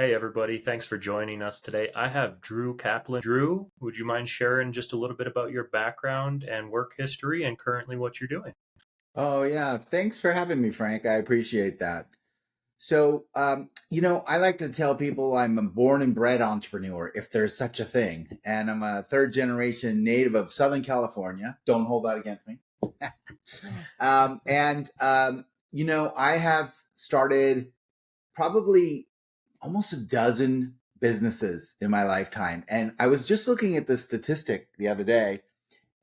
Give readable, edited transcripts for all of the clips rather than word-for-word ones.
Hey, everybody. Thanks for joining us today. I have Drew Kaplan. Drew, would you mind sharing just a little bit about your background and work history and currently what you're doing? Oh, yeah. Thanks for having me, Frank. I appreciate that. I like to tell people I'm a born and bred entrepreneur, if there's such a thing. And I'm a third generation native of Southern California. Don't hold that against me. I have started probably almost a dozen businesses in my lifetime. And I was just looking at this statistic the other day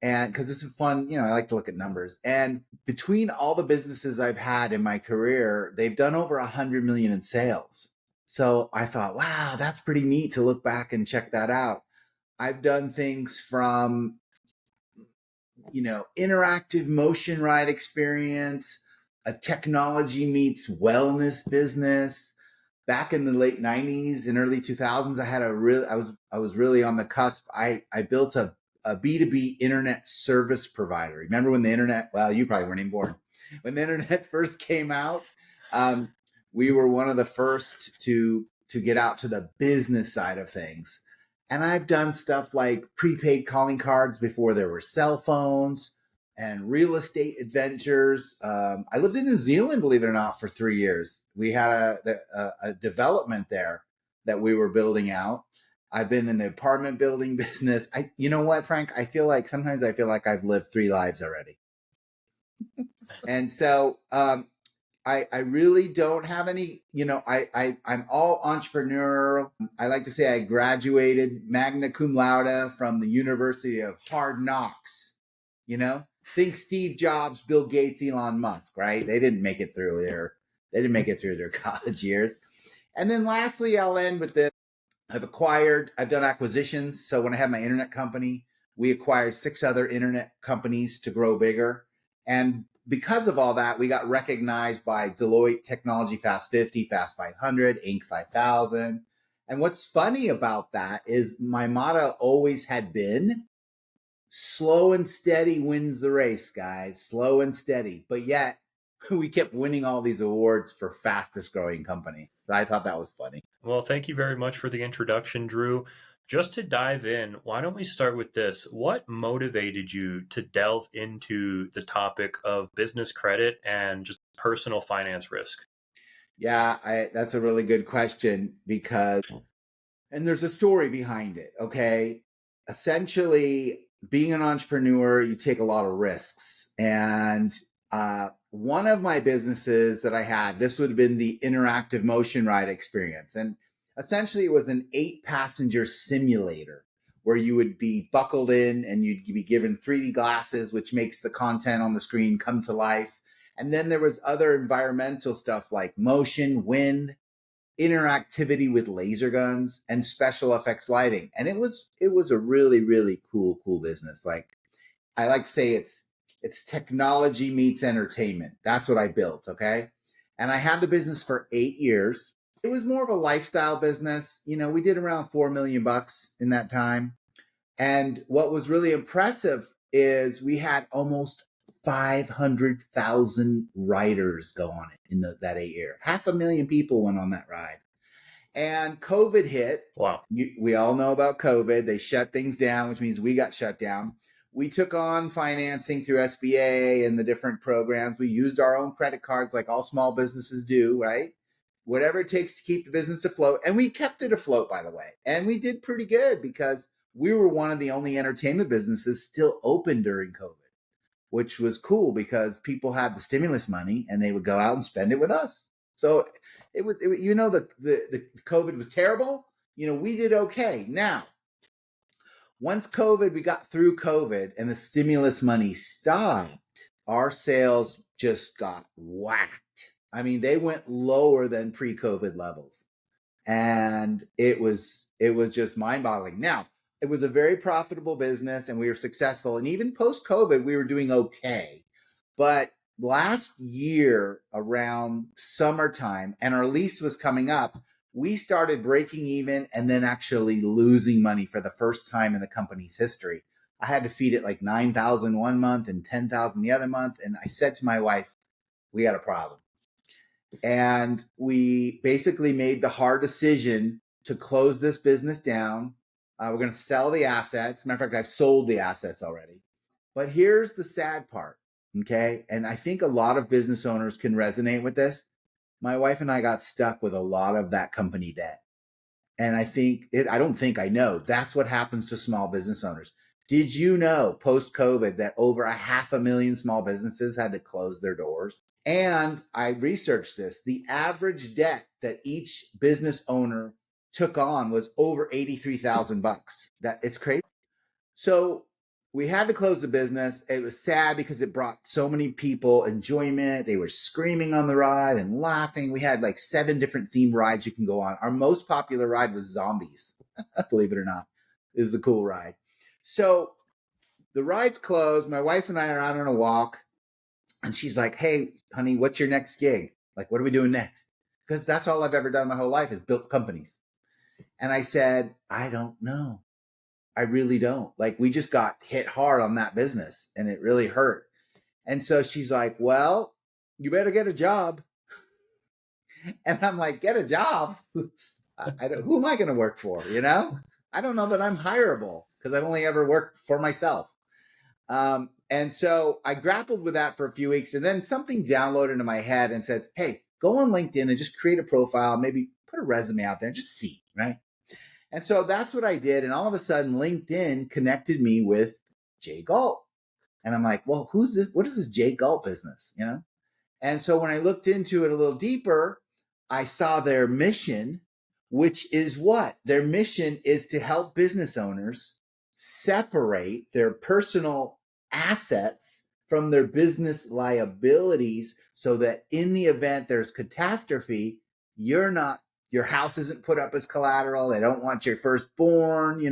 and because it's fun, I like to look at numbers. And between all the businesses I've had in my career, they've done over 100 million in sales. So I thought, wow, that's pretty neat to look back and check that out. I've done things from, interactive motion ride experience, a technology meets wellness business. Back in the late 90s and early 2000s, I was really on the cusp. I built a B2B internet service provider. Remember when the internet, well, you probably weren't even born. When the internet first came out, um, we were one of the first to get out to the business side of things. And I've done stuff like prepaid calling cards before there were cell phones and real estate adventures. I lived in New Zealand, believe it or not, for 3 years. We had a development there that we were building out. I've been in the apartment building business. You know what, Frank? Sometimes I feel like I've lived three lives already. And so I really don't have any, I'm all entrepreneurial. I like to say I graduated magna cum laude from the University of Hard Knocks, think Steve Jobs, Bill Gates, Elon Musk, right? They didn't make it through their college years. And then lastly, I'll end with this. I've done acquisitions. So when I had my internet company, we acquired 6 other internet companies to grow bigger. And because of all that, we got recognized by Deloitte Technology Fast 50, Fast 500, Inc. 5000. And what's funny about that is my motto always had been slow and steady wins the race, guys. Slow and steady. But yet we kept winning all these awards for fastest growing company. So I thought that was funny. Well, thank you very much for the introduction, Drew. Just to dive in, why don't we start with this? What motivated you to delve into the topic of business credit and just personal finance risk? Yeah, that's a really good question and there's a story behind it. Okay. Essentially, being an entrepreneur, you take a lot of risks. And one of my businesses that I had, this would have been the interactive motion ride experience. And essentially, it was an 8-passenger simulator where you would be buckled in and you'd be given 3D glasses, which makes the content on the screen come to life. And then there was other environmental stuff like motion, wind, interactivity with laser guns and special effects lighting. And it was a really, really cool business. Like I like to say it's technology meets entertainment. That's what I built. Okay. And I had the business for 8 years. It was more of a lifestyle business. We did around 4 million bucks in that time. And what was really impressive is we had almost 500,000 riders go on it in that 8 year. 500,000 people went on that ride. And COVID hit. Wow. We all know about COVID. They shut things down, which means we got shut down. We took on financing through SBA and the different programs. We used our own credit cards like all small businesses do, right? Whatever it takes to keep the business afloat. And we kept it afloat, by the way. And we did pretty good because we were one of the only entertainment businesses still open during COVID, which was cool because people had the stimulus money and they would go out and spend it with us. So the COVID was terrible. We did okay. Now, once we got through COVID and the stimulus money stopped, our sales just got whacked. I mean, they went lower than pre-COVID levels. And it was just mind-boggling. Now, it was a very profitable business and we were successful. And even post-COVID, we were doing okay. But last year around summertime and our lease was coming up, we started breaking even and then actually losing money for the first time in the company's history. I had to feed it like 9,000 one month and 10,000 the other month. And I said to my wife, we got a problem. And we basically made the hard decision to close this business down. We're going to sell the assets. Matter of fact, I've sold the assets already. But here's the sad part, okay? And I think a lot of business owners can resonate with this. My wife and I got stuck with a lot of that company debt. And I know that's what happens to small business owners. Did you know post COVID that over 500,000 small businesses had to close their doors? And I researched this. The average debt that each business owner took on was over $83,000. It's crazy. So we had to close the business. It was sad because it brought so many people enjoyment. They were screaming on the ride and laughing. We had like 7 different themed rides you can go on. Our most popular ride was zombies, believe it or not. It was a cool ride. So the ride's closed. My wife and I are out on a walk, and she's like, "Hey, honey, what's your next gig? Like, what are we doing next?" Because that's all I've ever done my whole life is built companies. And I said, "I don't know. I really don't." Like, we just got hit hard on that business and it really hurt. And so she's like, "Well, you better get a job." And I'm like, "Get a job? Who am I going to work for? I don't know that I'm hireable because I've only ever worked for myself." And so I grappled with that for a few weeks, and then something downloaded into my head and says, "Hey, go on LinkedIn and just create a profile, maybe put a resume out there and just see," right? And so that's what I did. And all of a sudden, LinkedIn connected me with Jay Galt. And I'm like, "Well, who's this? What is this Jay Galt business?" And so when I looked into it a little deeper, I saw their mission, which is what? Their mission is to help business owners separate their personal assets from their business liabilities so that in the event there's catastrophe, your house isn't put up as collateral. They don't want your firstborn, they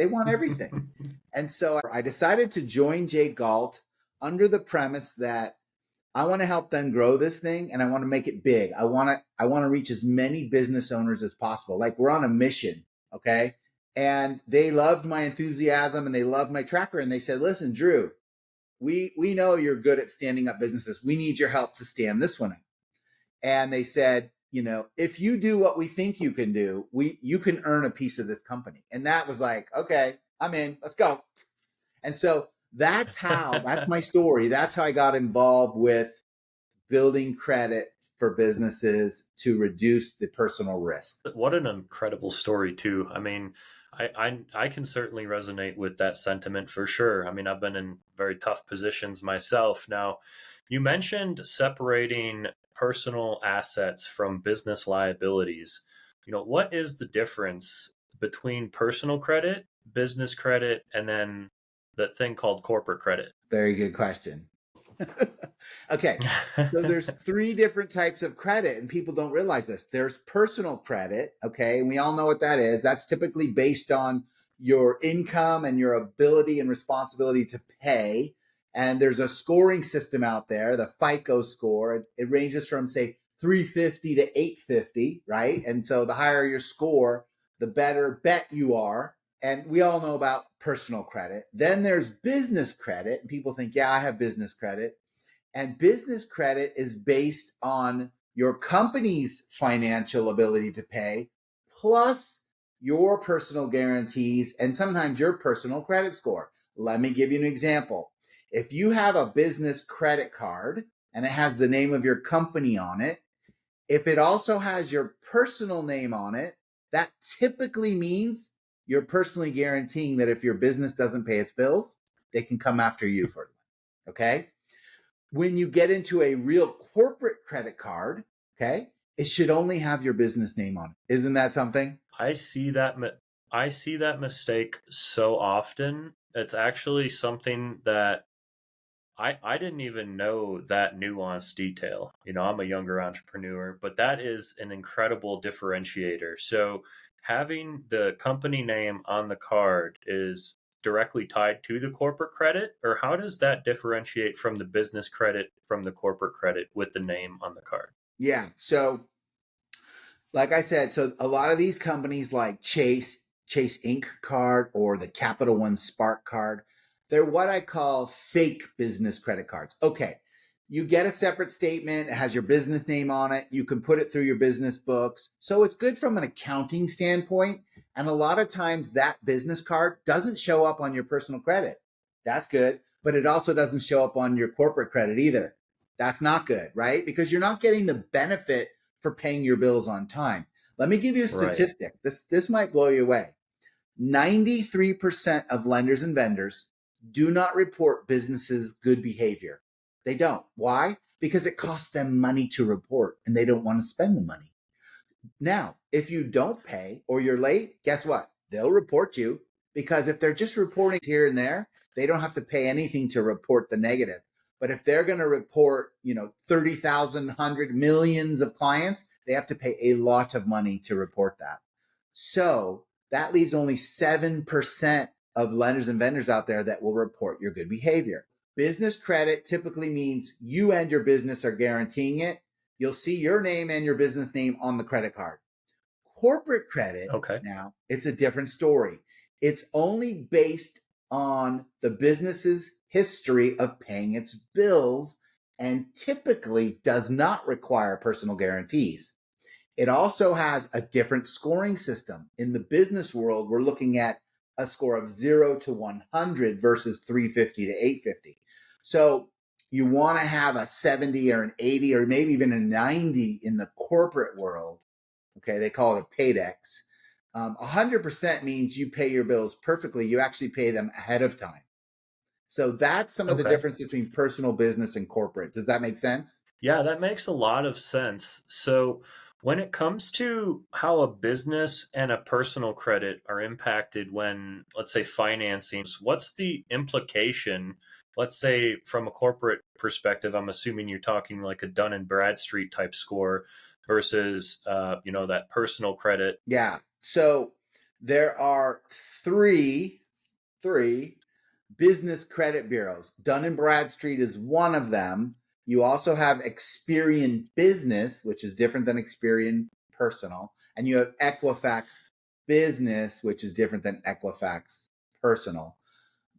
want everything. And so I decided to join Jay Galt under the premise that I want to help them grow this thing and I want to make it big. I want to reach as many business owners as possible. Like, we're on a mission, okay? And they loved my enthusiasm and they loved my tracker, and they said, "Listen, Drew, we know you're good at standing up businesses. We need your help to stand this one up." And they said, "If you do what we think you can do, you can earn a piece of this company." And that was like, "Okay, I'm in. Let's go." And so that's my story. That's how I got involved with building credit for businesses to reduce the personal risk. What an incredible story, too. I mean, I can certainly resonate with that sentiment for sure. I mean, I've been in very tough positions myself. Now, you mentioned separating personal assets from business liabilities. What is the difference between personal credit, business credit, and then the thing called corporate credit? Very good question. Okay. So there's 3 different types of credit, and people don't realize this. There's personal credit, okay? And we all know what that is. That's typically based on your income and your ability and responsibility to pay. And there's a scoring system out there, the FICO score. It ranges from, say, 350 to 850, right? And so the higher your score, the better bet you are. And we all know about personal credit. Then there's business credit. And people think, "Yeah, I have business credit." And business credit is based on your company's financial ability to pay, plus your personal guarantees and sometimes your personal credit score. Let me give you an example. If you have a business credit card and it has the name of your company on it, if it also has your personal name on it, that typically means you're personally guaranteeing that if your business doesn't pay its bills, they can come after you for it. Okay? When you get into a real corporate credit card, okay, it should only have your business name on it. Isn't that something? I see that mistake so often. It's actually something that I didn't even know that nuanced detail. I'm a younger entrepreneur, but that is an incredible differentiator. So having the company name on the card is directly tied to the corporate credit, or how does that differentiate from the business credit from the corporate credit with the name on the card? Yeah. So, like I said, so a lot of these companies like Chase Inc. card or the Capital One Spark card, they're what I call fake business credit cards. Okay. You get a separate statement. It has your business name on it. You can put it through your business books. So it's good from an accounting standpoint. And a lot of times that business card doesn't show up on your personal credit. That's good. But it also doesn't show up on your corporate credit either. That's not good, right? Because you're not getting the benefit for paying your bills on time. Let me give you a Right. statistic. This might blow you away. 93% of lenders and vendors do not report businesses' good behavior. They don't. Why? Because it costs them money to report and they don't want to spend the money. Now, if you don't pay or you're late, guess what? They'll report you, because if they're just reporting here and there, they don't have to pay anything to report the negative. But if they're going to report, 30,000, 100 millions of clients, they have to pay a lot of money to report that. So that leaves only 7% of lenders and vendors out there that will report your good behavior. Business credit typically means you and your business are guaranteeing it. You'll see your name and your business name on the credit card. Corporate credit, Okay. now, it's a different story. It's only based on the business's history of paying its bills and typically does not require personal guarantees. It also has a different scoring system. In the business world, we're looking at a score of 0 to 100 versus 350 to 850. So you want to have a 70 or an 80 or maybe even a 90 in the corporate world. Okay, they call it a paydex. 100% means you pay your bills perfectly. You actually pay them ahead of time. So that's some of the Okay. difference between personal, business, and corporate. Does that make sense? Yeah, that makes a lot of sense. So, when it comes to how a business and a personal credit are impacted when, let's say, financing, what's the implication? Let's say, from a corporate perspective, I'm assuming you're talking like a Dun and Bradstreet type score versus, that personal credit. Yeah. So there are three business credit bureaus. Dun and Bradstreet is one of them. You also have Experian Business, which is different than Experian Personal, and you have Equifax Business, which is different than Equifax Personal.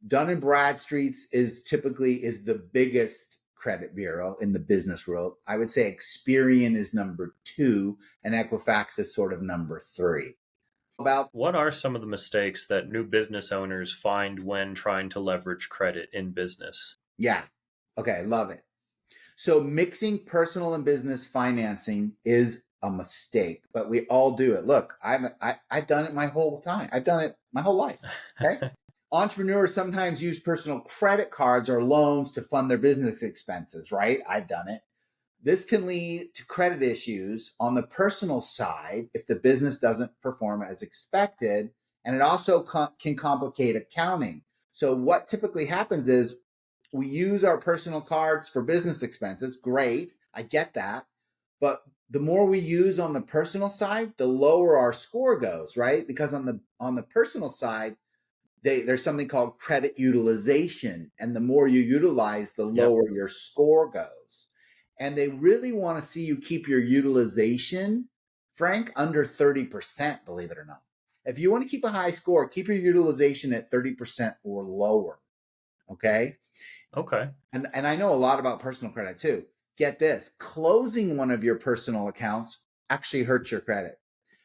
Dun and Bradstreet's is the biggest credit bureau in the business world. I would say Experian is number 2 and Equifax is sort of number 3. About What are some of the mistakes that new business owners find when trying to leverage credit in business? Yeah. Okay, love it. So mixing personal and business financing is a mistake, but we all do it. Look, I've done it my whole time. I've done it my whole life. Okay. Entrepreneurs sometimes use personal credit cards or loans to fund their business expenses, right? I've done it. This can lead to credit issues on the personal side if the business doesn't perform as expected. And it also can complicate accounting. So, what typically happens is we use our personal cards for business expenses. Great. I get that. But the more we use on the personal side, the lower our score goes, right? Because on the personal side, there's something called credit utilization. And the more you utilize, the Yep. lower your score goes. And they really want to see you keep your utilization, Frank, under 30%, believe it or not. If you want to keep a high score, keep your utilization at 30% or lower. Okay. Okay. And I know a lot about personal credit too. Get this, closing one of your personal accounts actually hurts your credit.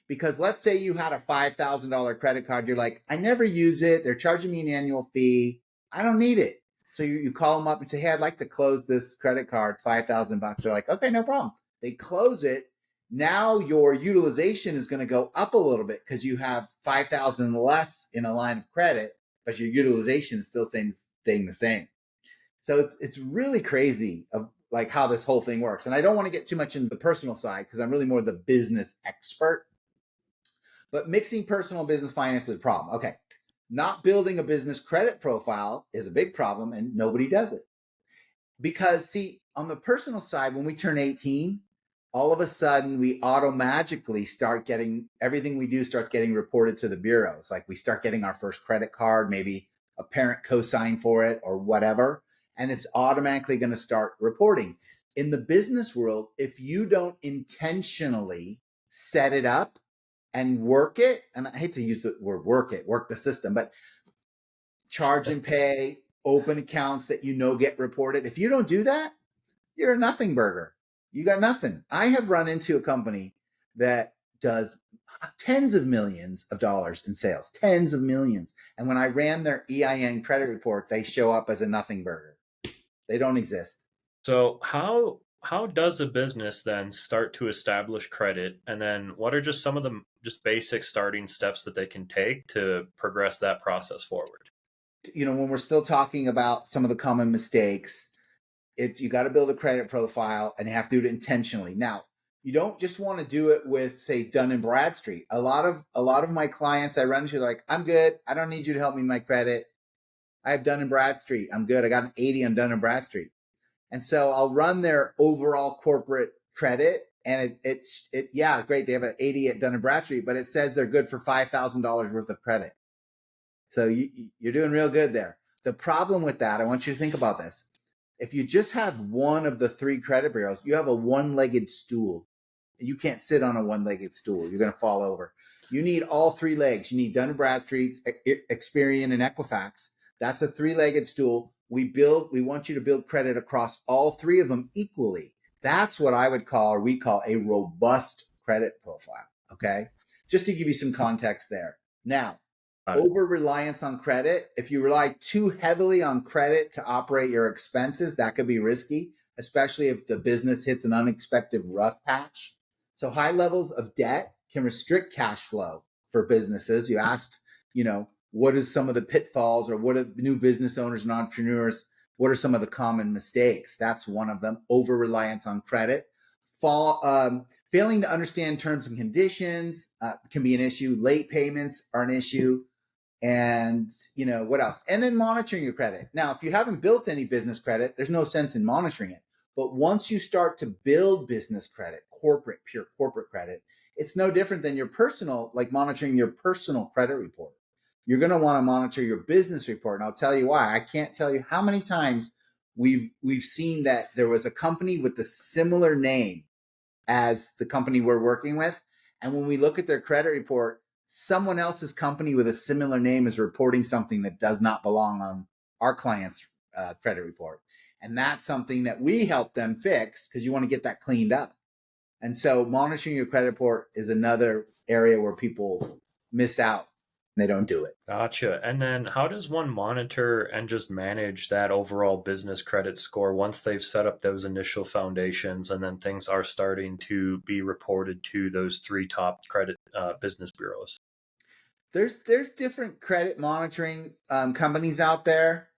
Because let's say you had a $5,000 credit card. You're like, I never use it. They're charging me an annual fee. I don't need it. So you call them up and say, hey, I'd like to close this credit card, $5,000. They're like, okay, no problem. They close it. Now your utilization is going to go up a little bit because you have 5,000 less in a line of credit, but your utilization is still staying the same. So it's really crazy of like how this whole thing works. And I don't want to get too much into the personal side because I'm really more the business expert. But mixing personal and business finance is a problem. Okay. Not building a business credit profile is a big problem and nobody does it. Because see, on the personal side, when we turn 18, all of a sudden we automatically start getting everything we do starts getting reported to the bureaus. Like we start getting our first credit card, maybe a parent co-sign for it or whatever, and it's automatically going to start reporting. In the business world, if you don't intentionally set it up and work it, and I hate to use the word work the system, but charge and pay, open accounts that get reported. If you don't do that, you're a nothing burger. You got nothing. I have run into a company that does tens of millions of dollars in sales, tens of millions. And when I ran their EIN credit report, they show up as a nothing burger. They don't exist. So how does a business then start to establish credit, and then what are just some of the just basic starting steps that they can take to progress that process forward? When we're still talking about some of the common mistakes, it's you got to build a credit profile and you have to do it intentionally. Now, you don't just want to do it with, say, Dun and Bradstreet. A lot of my clients I run into, they're like, I'm good. I don't need you to help me with my credit. I have Dun and Bradstreet. I'm good. I got an 80 on Dun and Bradstreet. And so I'll run their overall corporate credit, and it's yeah, great. They have an 80 at Dun and Bradstreet, but it says they're good for $5,000 worth of credit. So you're doing real good there. The problem with that, I want you to think about this. If you just have one of the three credit bureaus, you have a one-legged stool. You can't sit on a one-legged stool. You're going to fall over. You need all three legs. You need Dun & Bradstreet, Experian, and Equifax. That's a three-legged stool. We want you to build credit across all three of them equally. That's what I would call, or we call, a robust credit profile. Okay? Just to give you some context there. Now, over reliance on credit, if you rely too heavily on credit to operate your expenses, that could be risky, especially if the business hits an unexpected rough patch. So high levels of debt can restrict cash flow for businesses. You asked, what is some of the pitfalls, or what are new business owners and entrepreneurs, what are some of the common mistakes? That's one of them. Over reliance on credit. Failing to understand terms and conditions can be an issue. Late payments are an issue. And what else? And then monitoring your credit. Now, if you haven't built any business credit, there's no sense in monitoring it. But once you start to build business credit, pure corporate credit, it's no different than your personal, like monitoring your personal credit report. You're going to want to monitor your business report. And I'll tell you why. I can't tell you how many times we've seen that there was a company with a similar name as the company we're working with. And when we look at their credit report, someone else's company with a similar name is reporting something that does not belong on our client's credit report. And that's something that we help them fix, because you want to get that cleaned up. And so monitoring your credit report is another area where people miss out. They don't do it. Gotcha. And then how does one monitor and just manage that overall business credit score once they've set up those initial foundations and then things are starting to be reported to those three top credit business bureaus? There's different credit monitoring companies out there.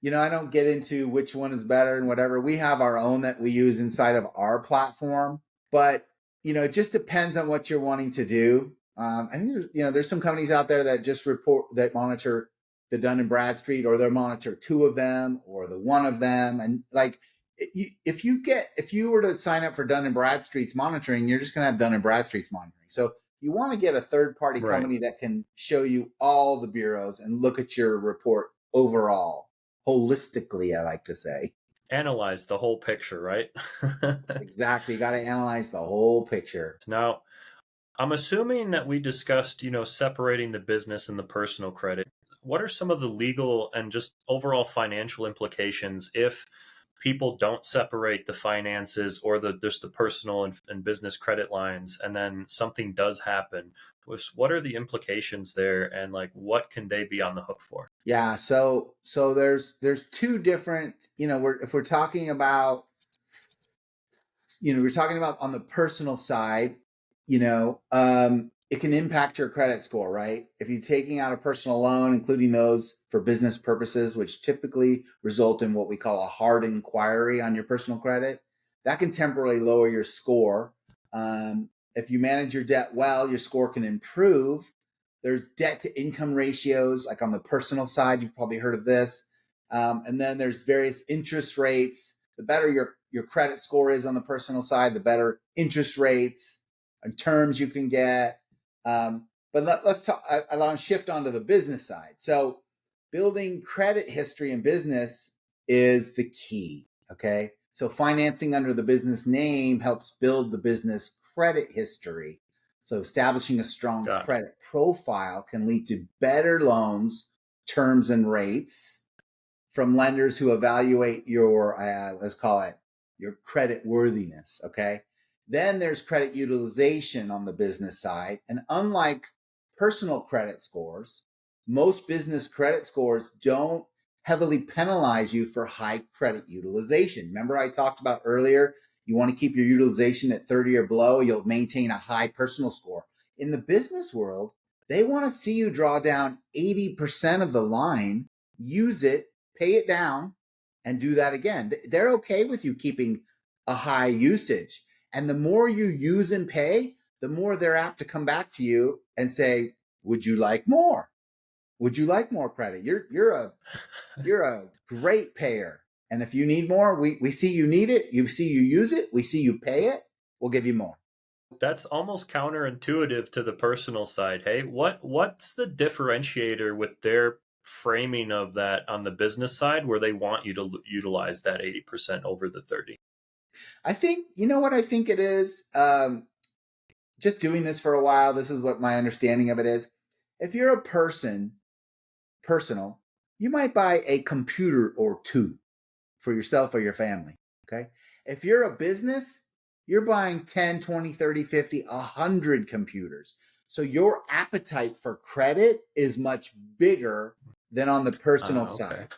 I don't get into which one is better and whatever. We have our own that we use inside of our platform, but it just depends on what you're wanting to do. I think there's some companies out there that just monitor the Dun and Bradstreet, or they'll monitor two of them or the one of them. And like, if you were to sign up for Dun and Bradstreet's monitoring, you're just going to have Dun and Bradstreet's monitoring. So you want to get a third-party company that can show you all the bureaus and look at your report overall, holistically, I like to say. Analyze the whole picture, right? Exactly. You got to analyze the whole picture. Now, I'm assuming that we discussed, separating the business and the personal credit. What are some of the legal and just overall financial implications if people don't separate the finances or just the personal and business credit lines, and then something does happen? What are the implications there, and like what can they be on the hook for? Yeah, so there's two different, if we're talking about, we're talking about on the personal side, it can impact your credit score, right? If you're taking out a personal loan, including those for business purposes, which typically result in what we call a hard inquiry on your personal credit, that can temporarily lower your score. If you manage your debt well, your score can improve. There's debt to income ratios, like on the personal side, you've probably heard of this. And then there's various interest rates. The better your credit score is on the personal side, the better interest rates and terms you can get. But let's talk. I want to shift onto the business side. So building credit history in business is the key. Okay. So financing under the business name helps build the business credit history. So establishing a strong credit profile can lead to better loans, terms, and rates from lenders who evaluate your, let's call it, your credit worthiness. Okay. Then there's credit utilization on the business side. And unlike personal credit scores, most business credit scores don't heavily penalize you for high credit utilization. Remember, I talked about earlier, you want to keep your utilization at 30 or below, you'll maintain a high personal score. In the business world, they want to see you draw down 80% of the line, use it, pay it down, and do that again. They're okay with you keeping a high usage. And the more you use and pay, the more they're apt to come back to you and say, would you like more? Would you like more credit? You're a great payer. And if you need more, we see you need it, you see you use it, we see you pay it, we'll give you more. That's almost counterintuitive to the personal side. Hey, what's the differentiator with their framing of that on the business side where they want you to utilize that 80% over the 30? I think, you know what I think it is? Just doing this for a while, this is what my understanding of it is. If you're a personal, you might buy a computer or two for yourself or your family. Okay. If you're a business, you're buying 10, 20, 30, 50, 100 computers. So your appetite for credit is much bigger than on the personal side.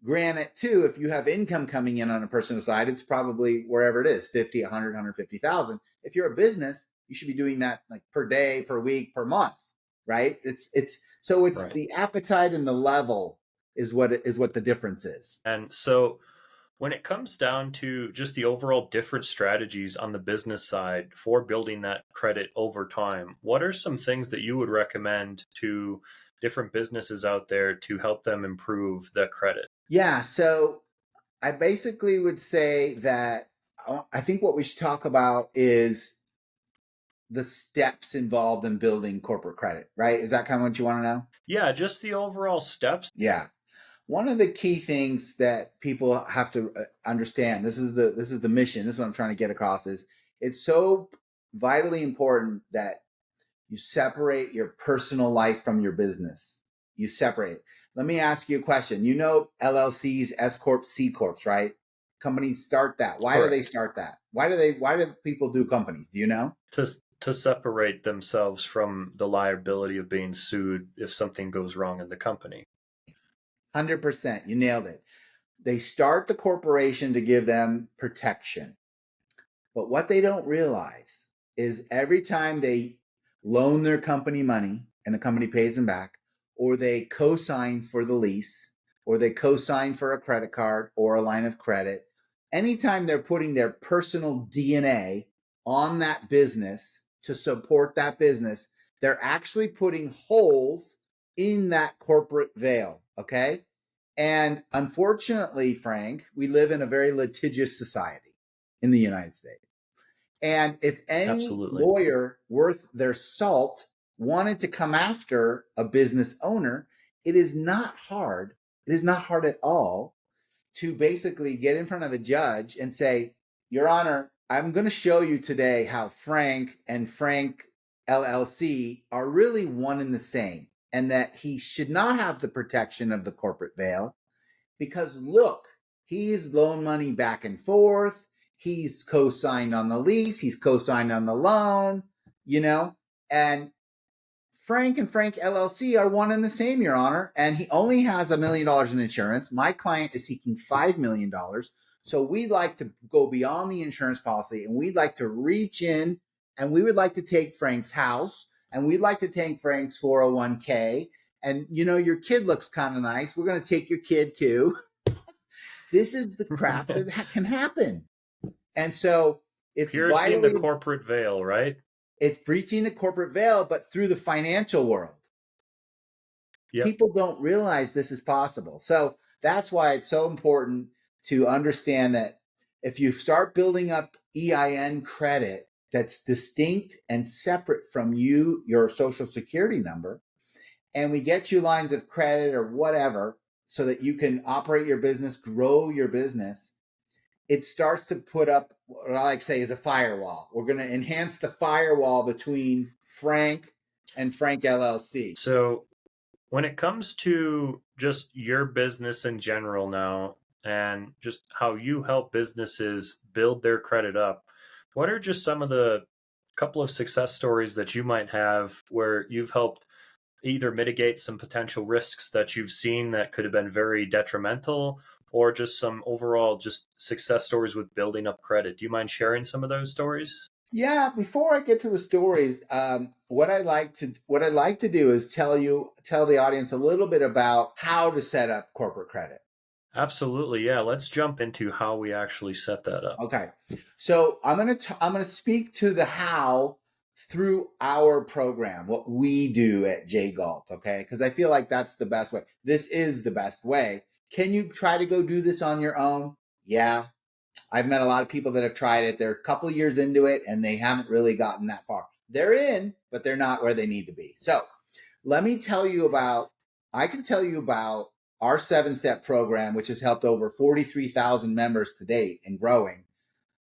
Granted, too, if you have income coming in on a personal side, it's probably wherever it is, 50, 100, 150,000. If you're a business, you should be doing that like per day, per week, per month, right? It's right. The appetite and the level is what the difference is. And so when it comes down to just the overall different strategies on the business side for building that credit over time, what are some things that you would recommend to different businesses out there to help them improve the credit? Yeah, so I basically would say that I think what we should talk about is the steps involved in building corporate credit, right? Is that kind of what you want to know? Yeah, just the overall steps. Yeah. One of the key things that people have to understand, this is the mission, this is what I'm trying to get across, is it's so vitally important that you separate your personal life from your business. You separate. Let me ask you a question. You know LLCs, S Corps, C Corps, right? Companies start that. Why Correct. do they start that? Why do people do companies? Do you know? To separate themselves from the liability of being sued if something goes wrong in the company. 100%. You nailed it. They start the corporation to give them protection. But what they don't realize is every time they loan their company money and the company pays them back, or they co-sign for the lease, or they co-sign for a credit card or a line of credit, anytime they're putting their personal DNA on that business to support that business, they're actually putting holes in that corporate veil. Okay. And unfortunately, Frank, we live in a very litigious society in the United States. And if any lawyer worth their salt wanted to come after a business owner, it is not hard. It is not hard at all to basically get in front of a judge and say, Your Honor, I'm going to show you today how Frank and Frank LLC are really one and the same, and that he should not have the protection of the corporate veil because look, he's loaned money back and forth. He's co-signed on the lease. He's co-signed on the loan, and Frank and Frank LLC are one and the same, Your Honor. And he only has $1 million in insurance. My client is seeking $5 million. So we'd like to go beyond the insurance policy and we'd like to reach in and we would like to take Frank's house and we'd like to take Frank's 401k. And, your kid looks kind of nice. We're going to take your kid too. This is the crap that can happen. And so it's piercing the corporate veil, right? It's breaching the corporate veil, but through the financial world. Yep. People don't realize this is possible. So that's why it's so important to understand that if you start building up EIN credit that's distinct and separate from your social security number, and we get you lines of credit or whatever so that you can operate your business, grow your business, it starts to put up what I like to say is a firewall. We're going to enhance the firewall between Frank and Frank LLC. So when it comes to just your business in general now, and just how you help businesses build their credit up, what are just some of the couple of success stories that you might have where you've helped either mitigate some potential risks that you've seen that could have been very detrimental, or just some overall just success stories with building up credit? Do you mind sharing some of those stories? Yeah, before I get to the stories, what I like to do is tell the audience a little bit about how to set up corporate credit. Absolutely. Yeah. Let's jump into how we actually set that up. Okay, so I'm gonna speak to the how through our program, what we do at J Galt. Okay, because I feel like that's the best way. This is the best way. Can you try to go do this on your own? Yeah, I've met a lot of people that have tried it. They're a couple of years into it and they haven't really gotten that far. They're in, but they're not where they need to be. So let me tell you about, I can tell you about our 7-step program, which has helped over 43,000 members to date and growing,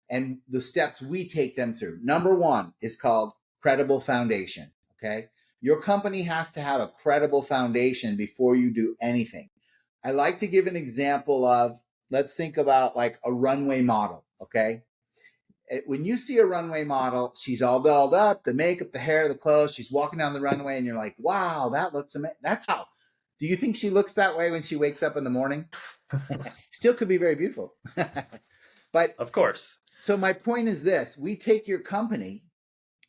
and the steps we take them through. Number one is called credible foundation. Okay. Your company has to have a credible foundation before you do anything. I like to give an example of, let's think about like a runway model. Okay. When you see a runway model, she's all dolled up, the makeup, the hair, the clothes, she's walking down the runway and you're like, wow, that looks amazing. That's how. Do you think she looks that way when she wakes up in the morning? Still could be very beautiful. But Of course. so my point is this: we take your company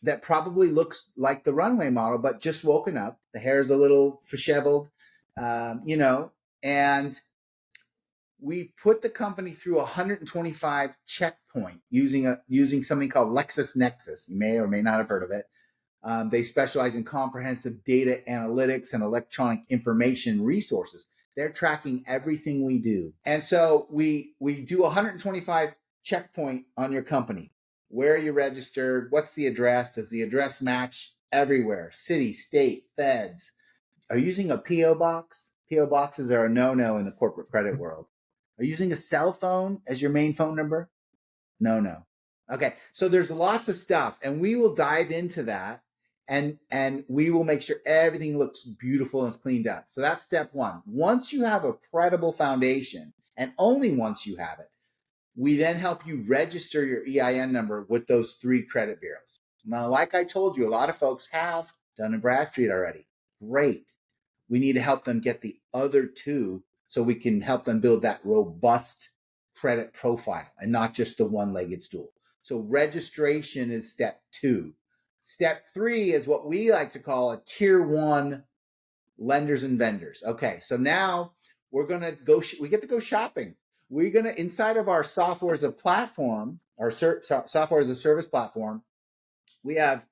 that probably looks like the runway model, but just woken up. The hair's a little disheveled, and we put the company through 125 checkpoint using something called LexisNexis. You may or may not have heard of it. They specialize in comprehensive data analytics and electronic information resources. They're tracking everything we do. And so we do 125 checkpoint on your company. Where are you registered? What's the address? Does the address match everywhere? City, state, feds. Are you using a PO box? PO boxes are a no-no in the corporate credit world. Are you using a cell phone as your main phone number? No. Okay, so there's lots of stuff, and we will dive into that, and we will make sure everything looks beautiful and is cleaned up. So that's step one. Once you have a credible foundation, and only once you have it, we then help you register your EIN number with those 3 credit bureaus. Now, like I told you, a lot of folks have Dun & Bradstreet already. Great. We need to help them get the other 2 so we can help them build that robust credit profile and not just the one-legged stool. So registration is step 2. Step 3 is what we like to call a tier 1 lenders and vendors. Okay, so now we're going to go, we get to go shopping. We're going to, inside of our software as a platform, our software as a service platform, we have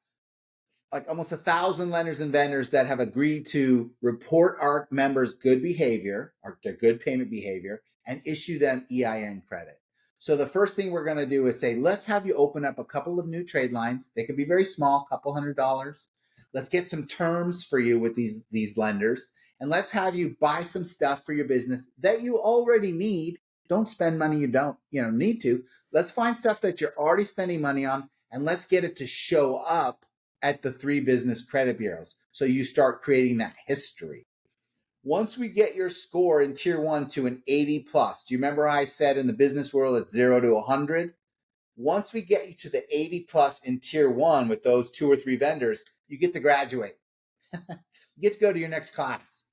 like almost 1,000 lenders and vendors that have agreed to report our members' good behavior, or their good payment behavior, and issue them EIN credit. So the first thing we're going to do is say, let's have you open up a couple of new trade lines. They could be very small, couple $100. Let's get some terms for you with these lenders, and let's have you buy some stuff for your business that you already need. Don't spend money you don't need to. Let's find stuff that you're already spending money on, and let's get it to show up at the 3 business credit bureaus. So you start creating that history. Once we get your score in tier 1 to an 80 plus, do you remember I said in the business world it's 0 to 100? Once we get you to the 80 plus in tier 1 with those 2 or 3 vendors, you get to graduate. You get to go to your next class.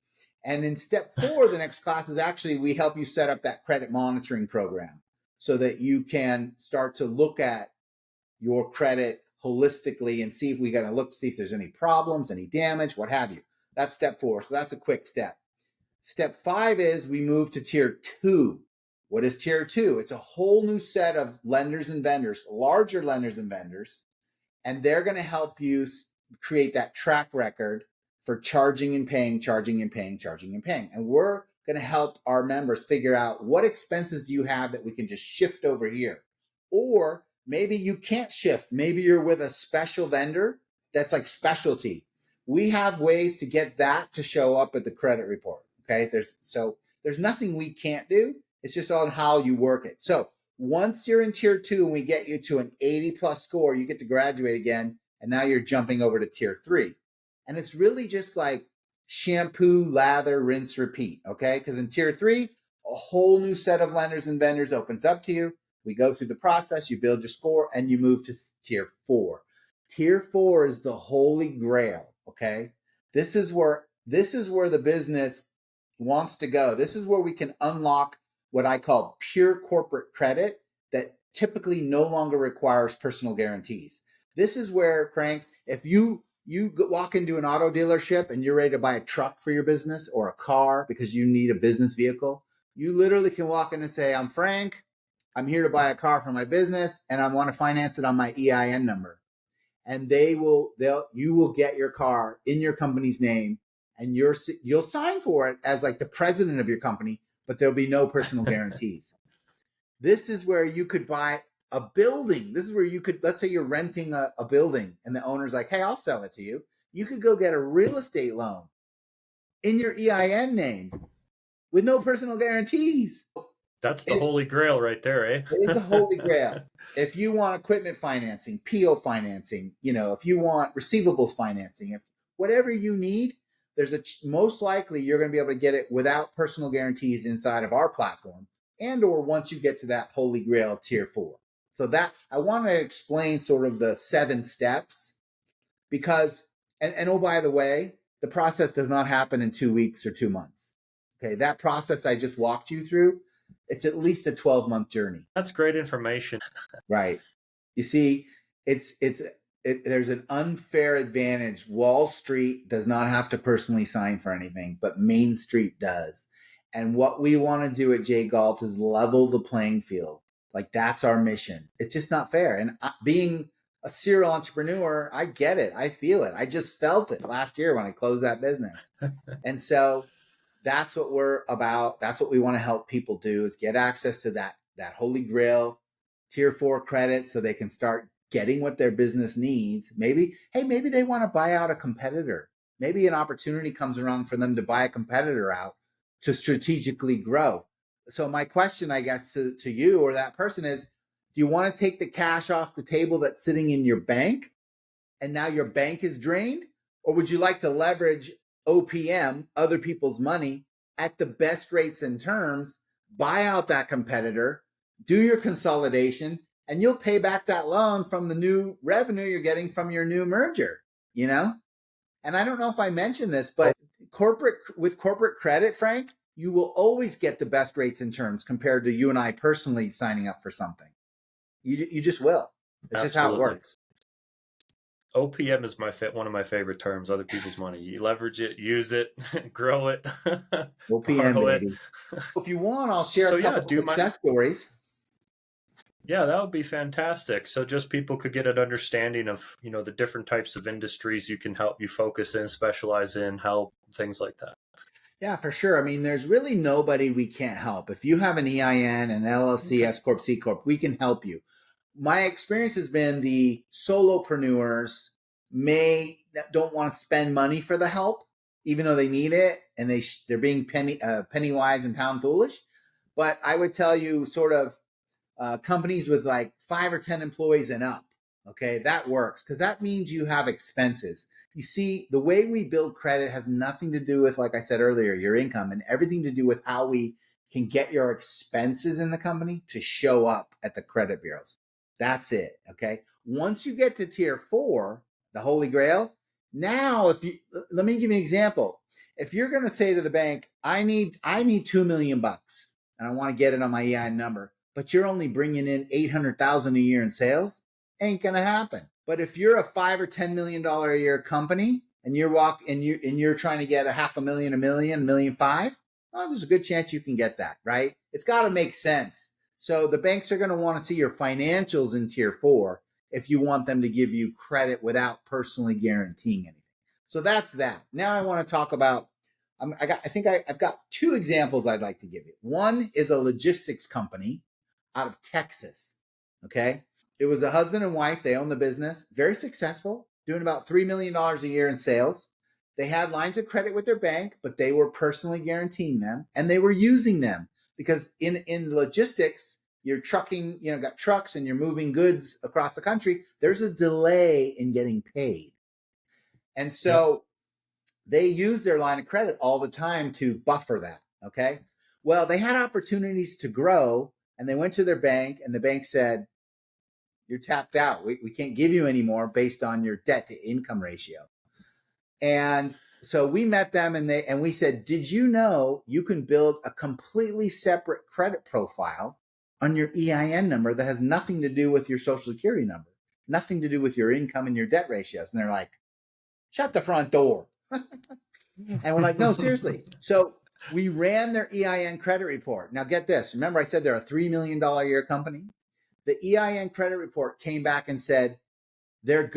And in step 4, the next class is actually we help you set up that credit monitoring program so that you can start to look at your credit holistically and see if we got to look, see if there's any problems, any damage, what have you. That's step 4. So that's a quick step. Step 5 is we move to tier 2. What is tier 2? It's a whole new set of lenders and vendors, larger lenders and vendors, and they're going to help you create that track record for charging and paying, charging and paying, charging and paying. And we're going to help our members figure out what expenses do you have that we can just shift over here. Or maybe you can't shift. Maybe you're with a special vendor that's like specialty. We have ways to get that to show up at the credit report. Okay, there's nothing we can't do. It's just on how you work it. So once you're in tier 2 and we get you to an 80 plus score, you get to graduate again. And now you're jumping over to tier 3. And it's really just like shampoo, lather, rinse, repeat. Okay, because in tier 3, a whole new set of lenders and vendors opens up to you. We go through the process, you build your score, and you move to tier 4. Tier 4 is the holy grail, okay? This is where the business wants to go. This is where we can unlock what I call pure corporate credit that typically no longer requires personal guarantees. This is where, Frank, if you walk into an auto dealership and you're ready to buy a truck for your business or a car because you need a business vehicle, you literally can walk in and say, I'm Frank, I'm here to buy a car for my business and I want to finance it on my EIN number. And you will get your car in your company's name and you'll sign for it as like the president of your company, but there'll be no personal guarantees. This is where you could buy a building. This is where you could, let's say you're renting a building and the owner's like, hey, I'll sell it to you. You could go get a real estate loan in your EIN name with no personal guarantees. That's the holy grail right there, eh? It is the holy grail. If you want equipment financing, PO financing, if you want receivables financing, if whatever you need, most likely you're going to be able to get it without personal guarantees inside of our platform, and or once you get to that holy grail tier 4. So that I want to explain sort of the 7 steps because, and oh, by the way, the process does not happen in 2 weeks or 2 months. Okay, that process I just walked you through, it's at least a 12-month journey. That's great information. Right. You see, there's an unfair advantage. Wall Street does not have to personally sign for anything, but Main Street does. And what we want to do at J Galt is level the playing field. Like that's our mission. It's just not fair. And being a serial entrepreneur, I get it. I feel it. I just felt it last year when I closed that business. And so that's what we're about. That's what we want to help people do is get access to that holy grail tier 4 credit so they can start getting what their business needs. Maybe they want to buy out a competitor. Maybe an opportunity comes around for them to buy a competitor out to strategically grow. So my question, I guess, to you or that person is, do you want to take the cash off the table that's sitting in your bank and now your bank is drained? Or would you like to leverage OPM, other people's money, at the best rates and terms, buy out that competitor, do your consolidation, and you'll pay back that loan from the new revenue you're getting from your new merger, And I don't know if I mentioned this, but with corporate credit, Frank, you will always get the best rates and terms compared to you and I personally signing up for something. You just will. It's Absolutely. Just how it works. OPM is one of my favorite terms. Other people's money. You leverage it, use it, grow it. OPM, baby. If you want, I'll share a couple success stories. Yeah, that would be fantastic. So just people could get an understanding of, the different types of industries you can help you focus in, specialize in, help, things like that. Yeah, for sure. I mean, there's really nobody we can't help. If you have an EIN, an LLC, S Corp, C Corp, we can help you. My experience has been the solopreneurs don't want to spend money for the help, even though they need it, and they're being penny wise and pound foolish. But I would tell you, sort of companies with like 5 or 10 employees and up. Okay, that works because that means you have expenses. You see, the way we build credit has nothing to do with, like I said earlier, your income, and everything to do with how we can get your expenses in the company to show up at the credit bureaus. That's it. Okay. Once you get to tier 4, the holy grail, now let me give you an example. If you're going to say to the bank, I need $2 million and I want to get it on my EIN number, but you're only bringing in $800,000 a year in sales, ain't going to happen. But if you're a $5 or $10 million a year company and you're trying to get $500,000, $1 million, $1.5 million, well, there's a good chance you can get that, right? It's got to make sense. So the banks are going to want to see your financials in tier 4 if you want them to give you credit without personally guaranteeing anything. So that's that. Now I want to talk about, I've got 2 examples I'd like to give you. One is a logistics company out of Texas. Okay. It was a husband and wife. They own the business, very successful, doing about $3 million a year in sales. They had lines of credit with their bank, but they were personally guaranteeing them and they were using them because in logistics, you're trucking, got trucks and you're moving goods across the country. There's a delay in getting paid. And so they use their line of credit all the time to buffer that. Okay. Well, they had opportunities to grow, and they went to their bank, and the bank said, you're tapped out. We can't give you any more based on your debt to income ratio. And so we met them, and we said, did you know you can build a completely separate credit profile on your EIN number that has nothing to do with your social security number, nothing to do with your income and your debt ratios? And they're like, shut the front door. And we're like, no, seriously. So we ran their EIN credit report. Now get this. Remember I said they're a $3 million a year company? The EIN credit report came back and said their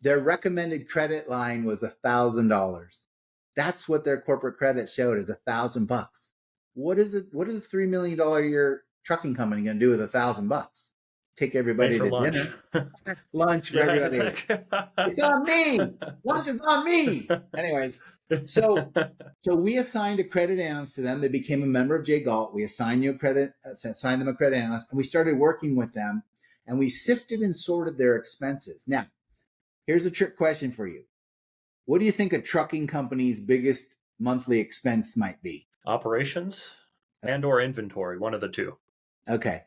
recommended credit line was $1,000. That's what their corporate credit showed, is $1,000. What is a $3 million a year trucking company going to do with $1,000? Take everybody to lunch. dinner. Lunch for Yeah, everybody. It's on me. Lunch is on me. Anyways, so we assigned a credit analyst to them. They became a member of Jay Galt. We assigned them a credit analyst, and we started working with them, and we sifted and sorted their expenses. Now, here's a trick question for you. What do you think a trucking company's biggest monthly expense might be? Operations and or inventory, one of the two. Okay.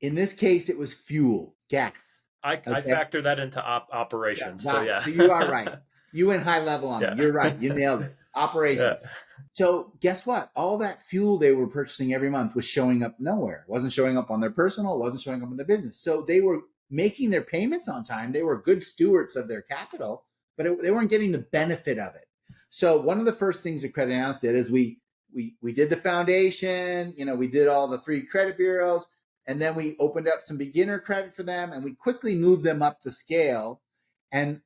In this case, it was fuel, gas. I factor that into operations. Yeah, so you are right. You went high level on it. You're right. You nailed it. Operations. Yeah. So guess what? All that fuel they were purchasing every month was showing up nowhere. It wasn't showing up on their personal. It wasn't showing up in their business. So they were making their payments on time. They were good stewards of their capital, but they weren't getting the benefit of it. So one of the first things the credit analyst did is we did the foundation. We did all the 3 credit bureaus. And then we opened up some beginner credit for them, and we quickly moved them up the scale. And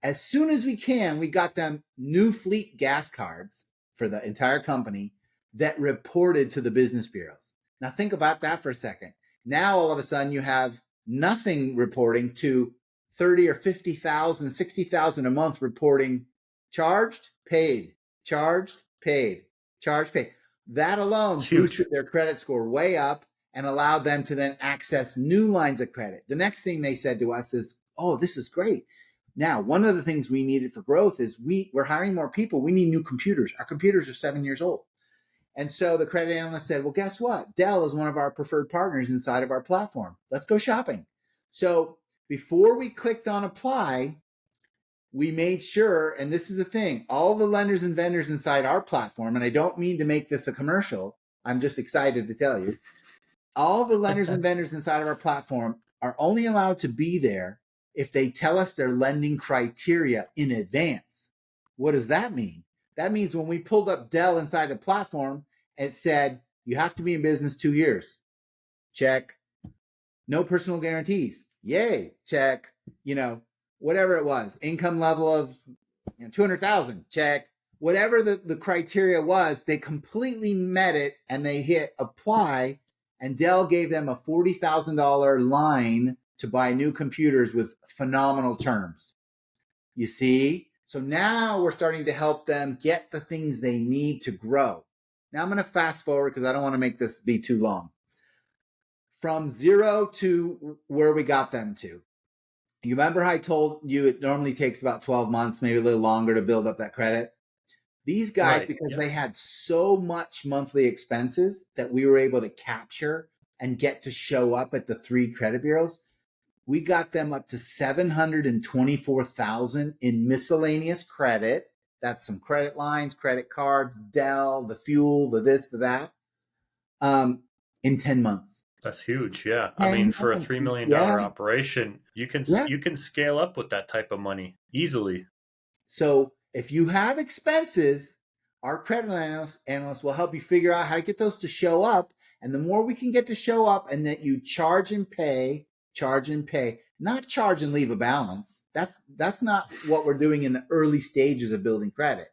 as soon as we can, we got them new fleet gas cards for the entire company that reported to the business bureaus. Now think about that for a second. Now all of a sudden you have nothing reporting to 30 or 50,000, 60,000 a month reporting charged, paid, charged, paid, charged, paid. That alone boosted their credit score way up and allowed them to then access new lines of credit. The next thing they said to us is, oh, this is great. Now, one of the things we needed for growth is we're hiring more people. We need new computers. Our computers are 7 years old. And so the credit analyst said, well, guess what? Dell is one of our preferred partners inside of our platform. Let's go shopping. So before we clicked on apply, we made sure, and this is the thing, all the lenders and vendors inside our platform, and I don't mean to make this a commercial, I'm just excited to tell you, all the lenders and vendors inside of our platform are only allowed to be there if they tell us their lending criteria in advance. What does that mean? That means when we pulled up Dell inside the platform, it said, you have to be in business 2 years. Check. No personal guarantees. Yay. Check. Whatever it was. Income level of 200,000. Check. Whatever the criteria was, they completely met it and they hit apply. And Dell gave them a $40,000 line to buy new computers with phenomenal terms. You see? So now we're starting to help them get the things they need to grow. Now I'm going to fast forward because I don't want to make this be too long. From 0 to where we got them to. You remember how I told you it normally takes about 12 months, maybe a little longer to build up that credit? These guys, right, because they had so much monthly expenses that we were able to capture and get to show up at the 3 credit bureaus, we got them up to $724,000 in miscellaneous credit. That's some credit lines, credit cards, Dell, the fuel, the this, the that, in 10 months. That's huge. Yeah. I mean, for a $3 million operation, you can scale up with that type of money easily. So if you have expenses, our credit analyst will help you figure out how to get those to show up. And the more we can get to show up and that you charge and pay, not charge and leave a balance. That's not what we're doing in the early stages of building credit.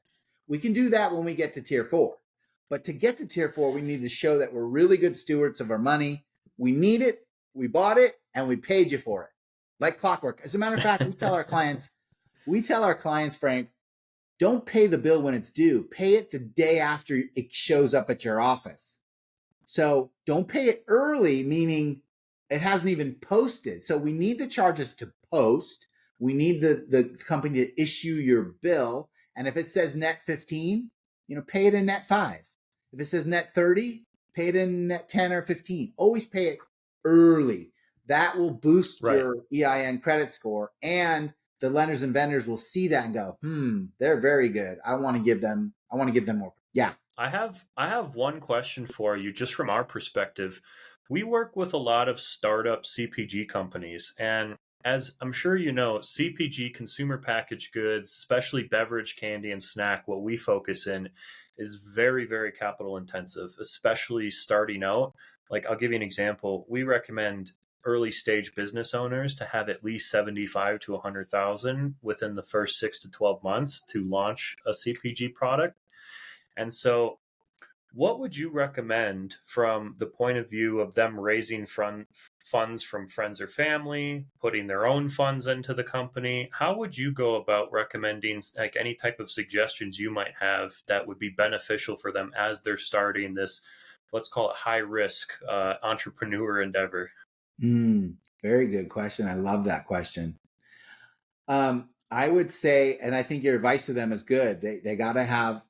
We can do that when we get to tier 4. But to get to tier 4, we need to show that we're really good stewards of our money. We need it, we bought it, and we paid you for it. Like clockwork. As a matter of fact, we tell our clients, Frank, don't pay the bill when it's due. Pay it the day after it shows up at your office. So don't pay it early, meaning it hasn't even posted. So we need the charges to post. We need the company to issue your bill. And if it says net 15, pay it in net 5. If it says net 30, pay it in net 10 or 15. Always pay it early. That will boost Right. your EIN credit score, and the lenders and vendors will see that and go, they're very good. I want to give them more. Yeah. I have one question for you just from our perspective. We work with a lot of startup CPG companies, and as I'm sure you know, CPG, consumer packaged goods, especially beverage, candy, and snack, what we focus in is very, very capital intensive, especially starting out. Like, I'll give you an example. We recommend early stage business owners to have at least 75 to 100,000 within the first 6 to 12 months to launch a CPG product. And so, what would you recommend from the point of view of them raising funds from friends or family, putting their own funds into the company? How would you go about recommending, like, any type of suggestions you might have that would be beneficial for them as they're starting this, let's call it high risk entrepreneur endeavor? Very good question. I love that question. I would say, and I think your advice to them is good. They got to have,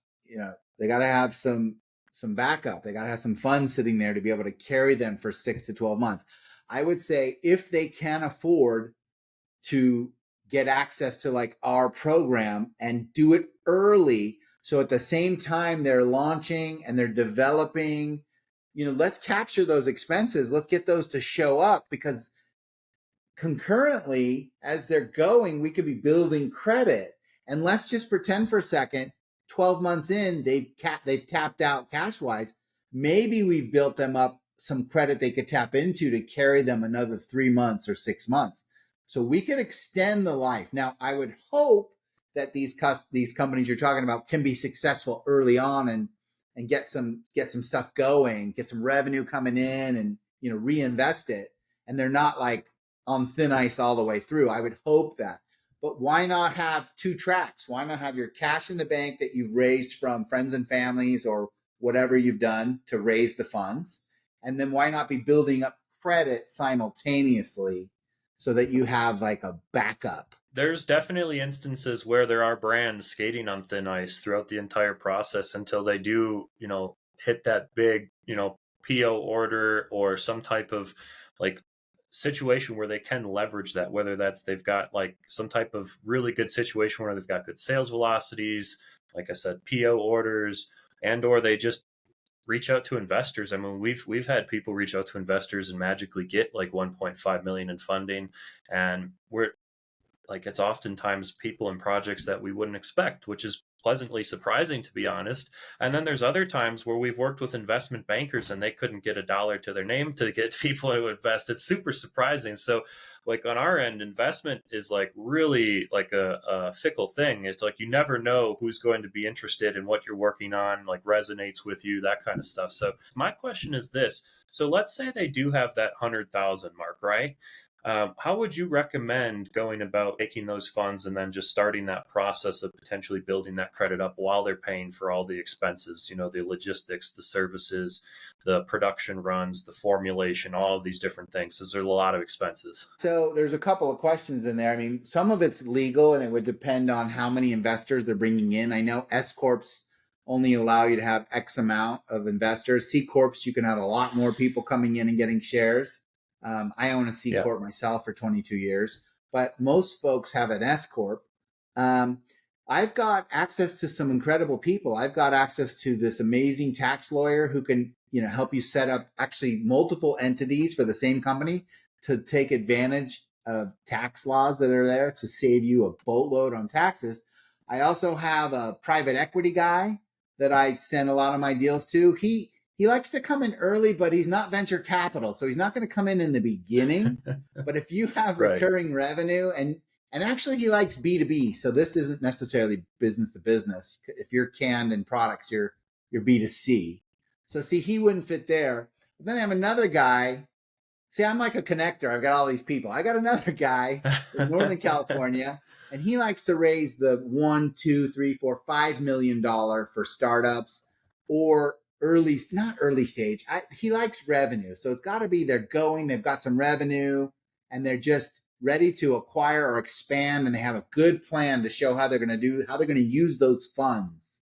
they got to have some backup. They got to have some funds sitting there to be able to carry them for 6 to 12 months. I would say if they can afford to get access to like our program and do it early, so at the same time they're launching and they're developing, let's capture those expenses. Let's get those to show up, because concurrently, as they're going, we could be building credit. And let's just pretend for a second, 12 months in, they've tapped out cash wise. Maybe we've built them up some credit they could tap into to carry them another 3 months or 6 months. So we could extend the life. Now, I would hope that these companies you're talking about can be successful early on and get some stuff going, get some revenue coming in, and reinvest it. And they're not like on thin ice all the way through. I would hope that. But why not have two tracks? Why not have your cash in the bank that you've raised from friends and families or whatever you've done to raise the funds? And then why not be building up credit simultaneously so that you have like a backup? There's definitely instances where there are brands skating on thin ice throughout the entire process until they do, hit that big, PO order or some type of like situation where they can leverage that, whether that's they've got like some type of really good situation where they've got good sales velocities, like I said, PO orders, and or they just reach out to investors. I mean, we've had people reach out to investors and magically get like 1.5 million in funding, and we're like, it's oftentimes people and projects that we wouldn't expect, which is pleasantly surprising, to be honest. And then there's other times where we've worked with investment bankers and they couldn't get a dollar to their name to get people to invest. It's super surprising. So, like, on our end, investment is like really like a fickle thing. It's like you never know who's going to be interested in what you're working on, like resonates with you, that kind of stuff. So my question is this. So let's say they do have that 100,000 mark, right? How would you recommend going about taking those funds and then just starting that process of potentially building that credit up while they're paying for all the expenses, the logistics, the services, the production runs, the formulation, all of these different things? Because there's a lot of expenses. So there's a couple of questions in there. I mean, some of it's legal and it would depend on how many investors they're bringing in. I know S Corps only allow you to have X amount of investors. C Corps, you can have a lot more people coming in and getting shares. I own a C Yeah. Corp myself for 22 years, but most folks have an S Corp. I've got access to some incredible people. I've got access to this amazing tax lawyer who can, help you set up actually multiple entities for the same company to take advantage of tax laws that are there to save you a boatload on taxes. I also have a private equity guy that I send a lot of my deals to. He likes to come in early, but he's not venture capital, so he's not going to come in the beginning. But if you have Right. recurring revenue, and actually he likes B2B, so this isn't necessarily business to business. If you're canned in products, you're B2C. So see, he wouldn't fit there. But then I have another guy. See, I'm like a connector. I've got all these people. I got another guy in Northern California, and he likes to raise the $1, 2, 3, 4, $5 million for startups or not early stage. He likes revenue. So it's got to be they've got some revenue, and they're just ready to acquire or expand, and they have a good plan to show how they're going to use those funds,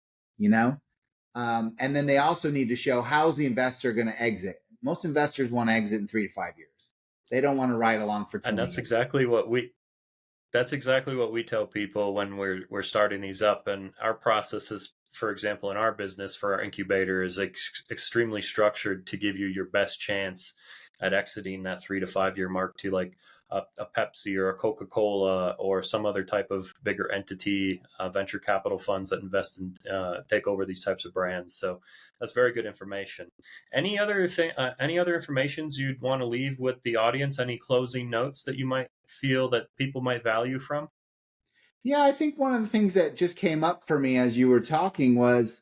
And then they also need to show how's the investor going to exit. Most investors want to exit in 3 to 5 years. They don't want to ride along for 20 And years. that's exactly what we tell people when we're starting these up. And our process is, for example, in our business for our incubator is extremely structured to give you your best chance at exiting that 3 to 5 year mark to like a Pepsi or a Coca-Cola or some other type of bigger entity, venture capital funds that invest in take over these types of brands. So that's very good information. Any other informations you'd want to leave with the audience? Any closing notes that you might feel that people might value from? Yeah, I think one of the things that just came up for me as you were talking was,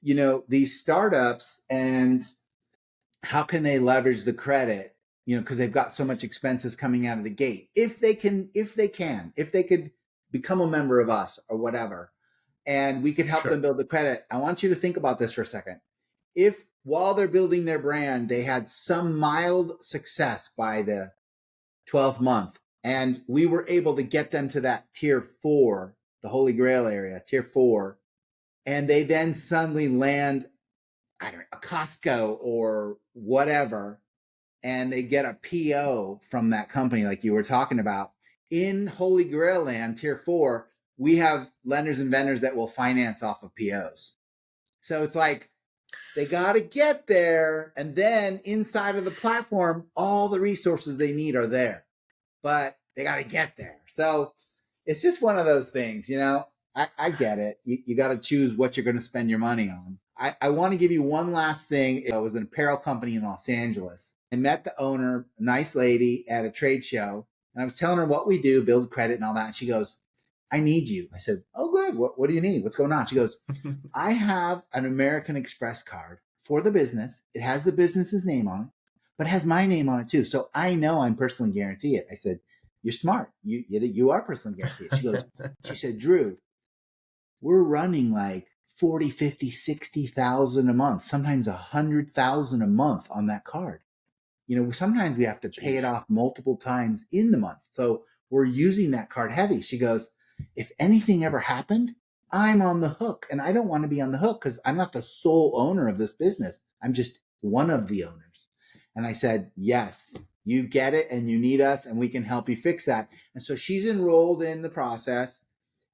these startups and how can they leverage the credit, because they've got so much expenses coming out of the gate. If they could become a member of us or whatever, and we could help them Sure. build the credit. I want you to think about this for a second. If while they're building their brand, they had some mild success by the 12th month, and we were able to get them to that tier 4, the Holy Grail area, tier 4, and they then suddenly land, I don't know, a Costco or whatever, and they get a PO from that company like you were talking about. In Holy Grail land, tier 4, we have lenders and vendors that will finance off of POs. So it's like they got to get there, and then inside of the platform, all the resources they need are there, but they got to get there. So it's just one of those things, I get it. You got to choose what you're going to spend your money on. I want to give you one last thing. It was an apparel company in Los Angeles. I met the owner, a nice lady, at a trade show, and I was telling her what we do, build credit and all that. And she goes, I need you. I said, oh, good. What do you need? What's going on? She goes, I have an American Express card for the business. It has the business's name on it, but it has my name on it too. So I know I'm personally guarantee it. I said, you're smart. You are personally guaranteed. She said, Drew, we're running like 40, 50, 60,000 a month, sometimes 100,000 a month on that card. Sometimes we have to pay it off multiple times in the month. So we're using that card heavy. She goes, if anything ever happened, I'm on the hook, and I don't want to be on the hook because I'm not the sole owner of this business. I'm just one of the owners. And I said, yes, you get it, and you need us, and we can help you fix that. And so she's enrolled in the process.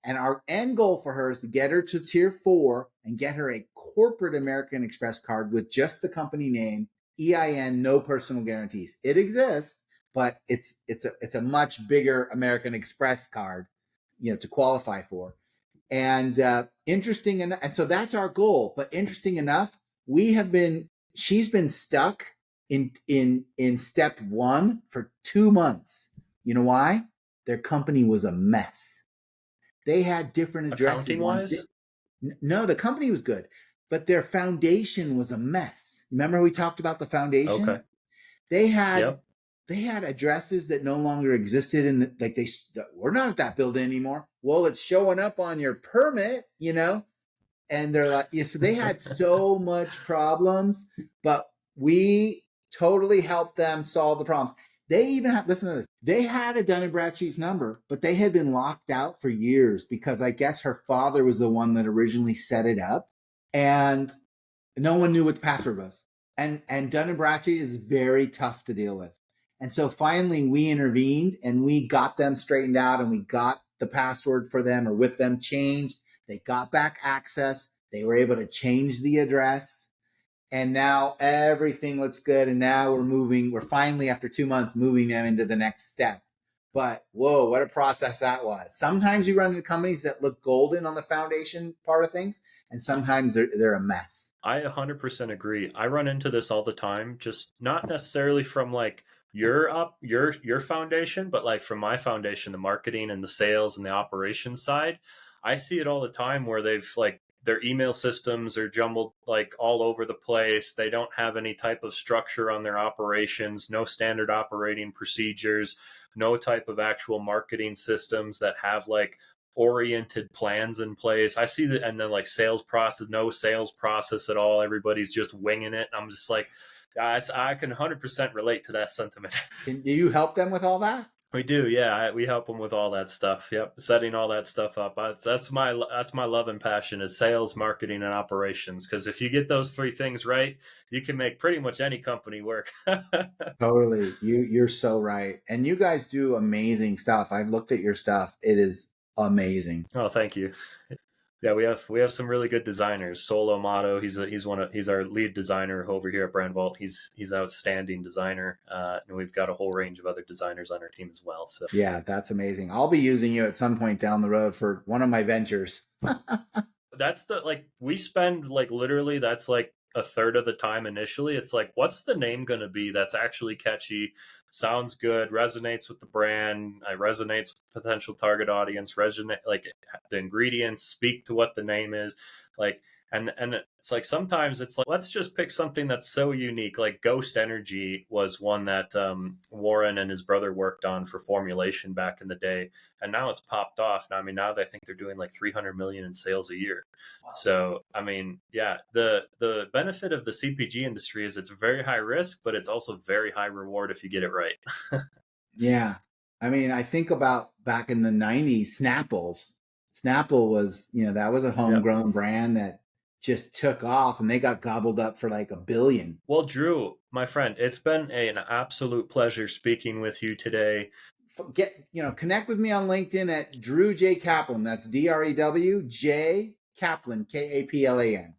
And our end goal for her is to get her to tier 4 and get her a corporate American Express card with just the company name, EIN, no personal guarantees. It exists, but it's a much bigger American Express card, to qualify for. And interesting enough, and so that's our goal. But interesting enough, she's been stuck in step 1 for 2 months. You know why? Their company was a mess. They had different addresses. Accounting wise? No, the company was good, but their foundation was a mess. Remember we talked about the foundation? Okay. They had Yep. they had addresses that no longer existed, and we're not at that building anymore. Well, it's showing up on your permit, and they're like, yeah. So they had so much problems, but we totally helped them solve the problems. They even had, listen to this. They had a Dun & Bradstreet's number, but they had been locked out for years because I guess her father was the one that originally set it up, and no one knew what the password was. And Dun & Bradstreet is very tough to deal with. And so finally we intervened and we got them straightened out, and we got the password for them or with them changed. They got back access. They were able to change the address. And now everything looks good. And now we're finally, after 2 months, moving them into the next step. But whoa, what a process that was. Sometimes you run into companies that look golden on the foundation part of things, and sometimes they're a mess. I 100% agree. I run into this all the time, just not necessarily from like your foundation, but like from my foundation, the marketing and the sales and the operations side. I see it all the time where they've like their email systems are jumbled like all over the place. They don't have any type of structure on their operations, no standard operating procedures, no type of actual marketing systems that have like oriented plans in place. I see that, and then like sales process, no sales process at all. Everybody's just winging it. I'm just like, guys, I can 100% relate to that sentiment. Do you help them with all that? We do, yeah. We help them with all that stuff. Yep, setting all that stuff up. That's my love and passion is sales, marketing, and operations. Because if you get those three things right, you can make pretty much any company work. Totally. You're so right. And you guys do amazing stuff. I've looked at your stuff. It is amazing. Oh, thank you. Yeah, we have some really good designers. Solo Motto, he's our lead designer over here at BrandVault. He's outstanding designer, and we've got a whole range of other designers on our team as well. So Yeah, that's amazing. I'll be using you at some point down the road for one of my ventures. that's the like we spend like literally that's like a third of the time initially. It's like, what's the name going to be that's actually catchy, sounds good, resonates with the brand, resonates with potential target audience, resonate like the ingredients speak to what the name is, like, and it's like sometimes it's like let's just pick something that's so unique. Like Ghost Energy was one that Warren and his brother worked on for formulation back in the day, and now it's popped off. Now, I mean, now I think they're doing like 300 million in sales a year. So, I mean, yeah, the benefit of the CPG industry is it's very high risk, but it's also very high reward if you get it right. Yeah. I mean, I think about back in the 90s, Snapples. Snapple was, that was a Yep. homegrown brand that just took off and they got gobbled up for like $1 billion. Well, Drew, my friend, it's been an absolute pleasure speaking with you today. Connect with me on LinkedIn at Drew J. Kaplan. That's DREW J Kaplan, Kaplan.